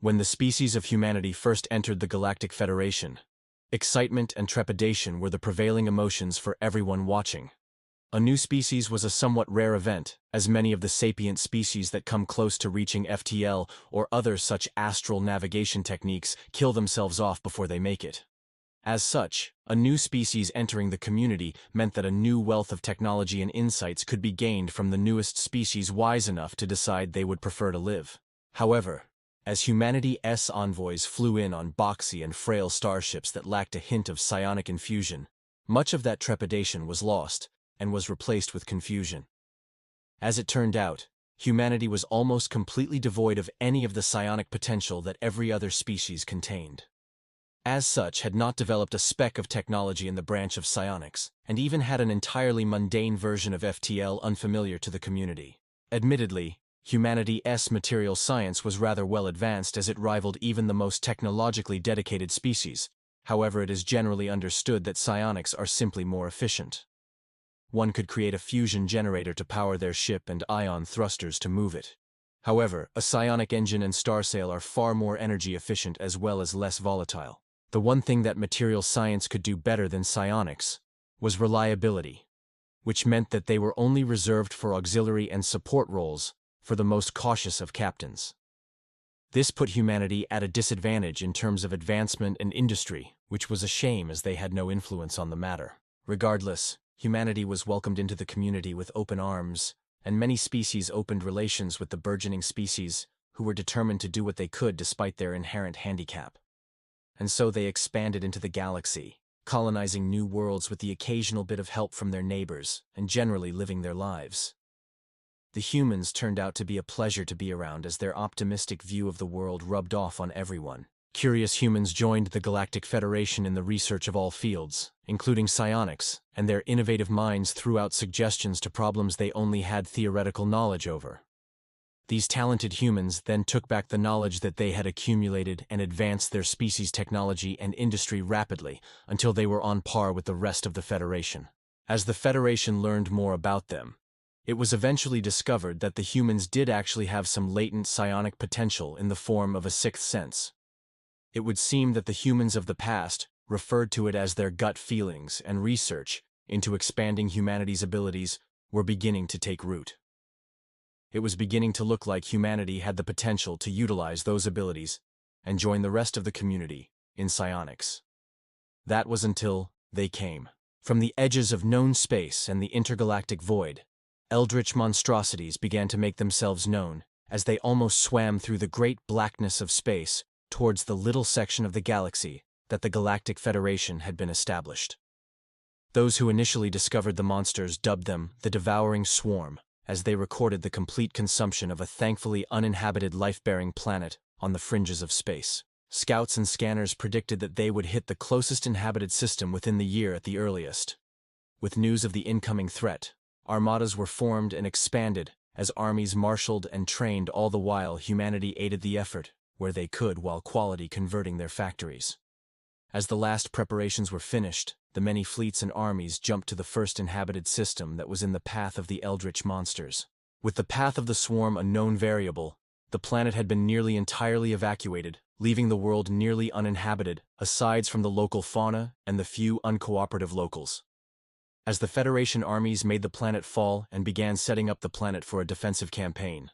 When the species of humanity first entered the Galactic Federation, excitement and trepidation were the prevailing emotions for everyone watching. A new species was a somewhat rare event, as many of the sapient species that come close to reaching FTL or other such astral navigation techniques kill themselves off before they make it. As such, a new species entering the community meant that a new wealth of technology and insights could be gained from the newest species wise enough to decide they would prefer to live. However, as humanity's envoys flew in on boxy and frail starships that lacked a hint of psionic infusion, much of that trepidation was lost and was replaced with confusion. As it turned out, humanity was almost completely devoid of any of the psionic potential that every other species contained. As such, had not developed a speck of technology in the branch of psionics, and even had an entirely mundane version of FTL unfamiliar to the community. Admittedly, humanity's material science was rather well advanced as it rivaled even the most technologically dedicated species. However, it is generally understood that psionics are simply more efficient. One could create a fusion generator to power their ship and ion thrusters to move it. However, a psionic engine and starsail are far more energy efficient as well as less volatile. The one thing that material science could do better than psionics was reliability, which meant that they were only reserved for auxiliary and support roles for the most cautious of captains. This put humanity at a disadvantage in terms of advancement and industry, which was a shame as they had no influence on the matter. Regardless, humanity was welcomed into the community with open arms, and many species opened relations with the burgeoning species who were determined to do what they could despite their inherent handicap. And so they expanded into the galaxy, colonizing new worlds with the occasional bit of help from their neighbors, and generally living their lives. The humans turned out to be a pleasure to be around as their optimistic view of the world rubbed off on everyone. Curious humans joined the Galactic Federation in the research of all fields, including psionics, and their innovative minds threw out suggestions to problems they only had theoretical knowledge over. These talented humans then took back the knowledge that they had accumulated and advanced their species' technology and industry rapidly until they were on par with the rest of the Federation. As the Federation learned more about them, it was eventually discovered that the humans did actually have some latent psionic potential in the form of a sixth sense. It would seem that the humans of the past referred to it as their gut feelings, and research into expanding humanity's abilities were beginning to take root. It was beginning to look like humanity had the potential to utilize those abilities and join the rest of the community in psionics. That was until they came. From the edges of known space and the intergalactic void, eldritch monstrosities began to make themselves known as they almost swam through the great blackness of space towards the little section of the galaxy that the Galactic Federation had been established. Those who initially discovered the monsters dubbed them the Devouring Swarm, as they recorded the complete consumption of a thankfully uninhabited life-bearing planet on the fringes of space. Scouts and scanners predicted that they would hit the closest inhabited system within the year at the earliest. With news of the incoming threat, armadas were formed and expanded as armies marshaled and trained, all the while humanity aided the effort where they could while quality converting their factories. As the last preparations were finished, the many fleets and armies jumped to the first inhabited system that was in the path of the eldritch monsters. With the path of the swarm a known variable, the planet had been nearly entirely evacuated, leaving the world nearly uninhabited, aside from the local fauna and the few uncooperative locals. As the Federation armies made the planet fall and began setting up the planet for a defensive campaign,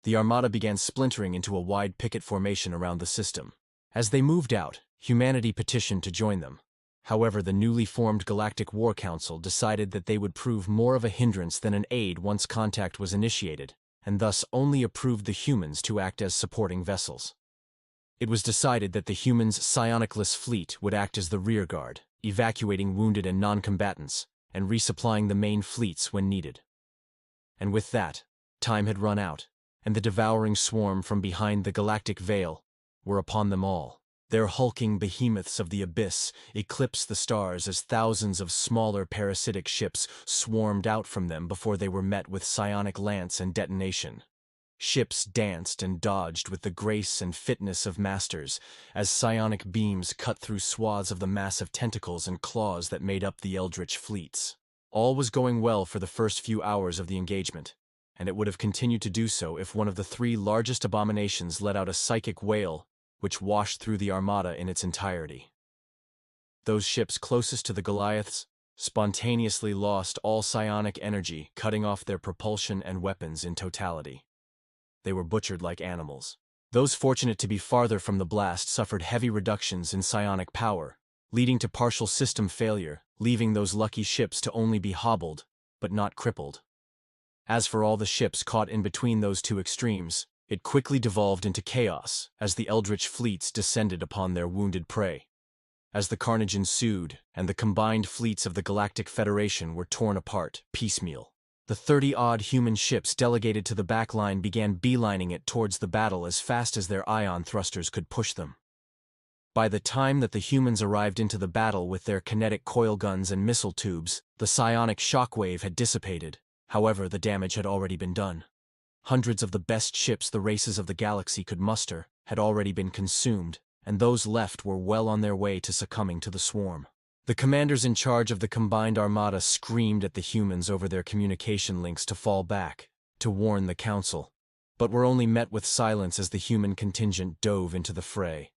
the Armada began splintering into a wide picket formation around the system. As they moved out, humanity petitioned to join them. However, the newly formed Galactic War Council decided that they would prove more of a hindrance than an aid once contact was initiated, and thus only approved the humans to act as supporting vessels. It was decided that the humans' psionicless fleet would act as the rearguard, evacuating wounded and non-combatants, and resupplying the main fleets when needed. And with that, time had run out, and the devouring swarm from behind the galactic veil were upon them all. Their hulking behemoths of the abyss eclipsed the stars as thousands of smaller parasitic ships swarmed out from them before they were met with psionic lance and detonation. Ships danced and dodged with the grace and fitness of masters as psionic beams cut through swaths of the massive tentacles and claws that made up the eldritch fleets. All was going well for the first few hours of the engagement, and it would have continued to do so if one of the three largest abominations let out a psychic wail, which washed through the armada in its entirety. Those ships closest to the Goliaths spontaneously lost all psionic energy, cutting off their propulsion and weapons in totality. They were butchered like animals. Those fortunate to be farther from the blast suffered heavy reductions in psionic power, leading to partial system failure, leaving those lucky ships to only be hobbled, but not crippled. As for all the ships caught in between those two extremes, it quickly devolved into chaos as the eldritch fleets descended upon their wounded prey. As the carnage ensued, and the combined fleets of the Galactic Federation were torn apart, piecemeal, the 30-odd human ships delegated to the backline began beelining it towards the battle as fast as their ion thrusters could push them. By the time that the humans arrived into the battle with their kinetic coil guns and missile tubes, the psionic shockwave had dissipated. However, the damage had already been done. Hundreds of the best ships the races of the galaxy could muster had already been consumed, and those left were well on their way to succumbing to the swarm. The commanders in charge of the combined armada screamed at the humans over their communication links to fall back, to warn the Council, but were only met with silence as the human contingent dove into the fray.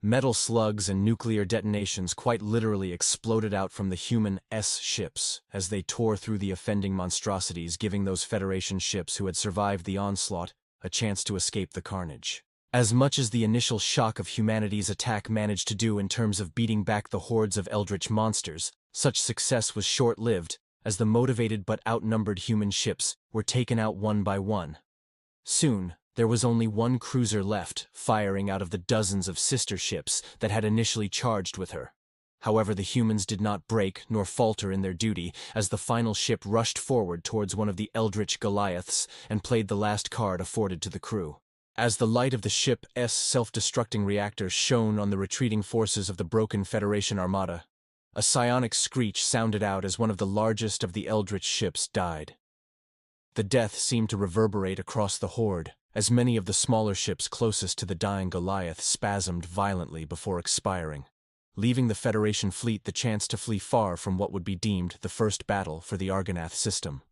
Metal slugs and nuclear detonations quite literally exploded out from the human S-ships as they tore through the offending monstrosities, giving those Federation ships who had survived the onslaught a chance to escape the carnage. As much as the initial shock of humanity's attack managed to do in terms of beating back the hordes of eldritch monsters, such success was short-lived as the motivated but outnumbered human ships were taken out one by one. Soon, there was only one cruiser left, firing out of the dozens of sister ships that had initially charged with her. However, the humans did not break nor falter in their duty as the final ship rushed forward towards one of the eldritch Goliaths and played the last card afforded to the crew. As the light of the ship's self-destructing reactor shone on the retreating forces of the broken Federation armada, a psionic screech sounded out as one of the largest of the eldritch ships died. The death seemed to reverberate across the horde, as many of the smaller ships closest to the dying Goliath spasmed violently before expiring, leaving the Federation fleet the chance to flee far from what would be deemed the first battle for the Argonath system.